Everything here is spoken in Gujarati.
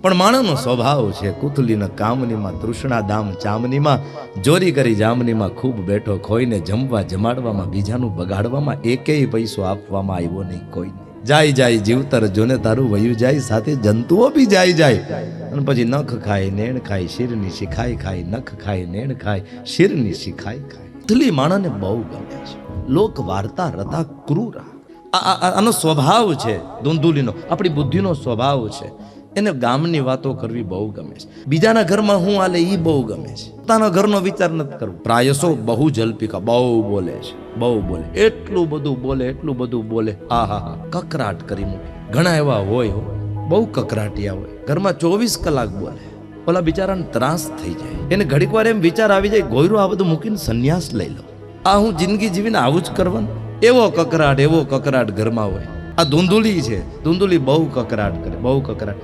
પણ માણસનો સ્વભાવ છે કુથલીના કામનીમાં તૃષ્ણા દામ ચામનીમાં ચોરી કરી જામનીમાં ખૂબ બેઠો ખોઈને જમવા જમાડવામાં બીજાનું બગાડવામાં એકેય પૈસો આપવામાં આવ્યો નહીં કોઈને. જાય જાય જીવતર જોને તારું વયું જાય સાથે જંતુઓ બી જાય અને પછી નખ ખાય નેણ ખાય શિરની શિખાય ખાય નખ ખાય નેણ ખાય શિરની શિખાય ખાય. કુથલી માણસને બહુ ગમે છે. લોક વાર્તા રતા ક્રૂરા આનો સ્વભાવ છે ધૂંધુલીનો, આપણી બુદ્ધિનો સ્વભાવ છે. એને ગામની વાતો કરવી બહુ ગમે છે. બીજાના ઘરમાં હું હાલે એ બહુ ગમે છે. પોતાના ઘરનો વિચાર નથી કરવો. પ્રાયસો બહુ જલ્પિકા, બહુ બોલે છે, બહુ બોલે, એટલું બધું બોલે. હા કકરાટ કરી મૂકે. ઘણા એવા હોય બહુ કકરાટિયા હોય, ઘરમાં 24 કલાક બોલે. ઓલા બિચારાને ત્રાસ થઈ જાય. એને ઘડીક વાર એમ વિચાર આવી જાય ગોયરું આ બધું મૂકીને સંન્યાસ લઈ લો. આ હું જિંદગી જીવીને આવું જ કરવાનું. એવો કકરાટ ઘરમાં હોય. આ ધૂંધુલી છે, ધૂંધુલી બહુ કકરાટ કરે, બહુ કકરાટ.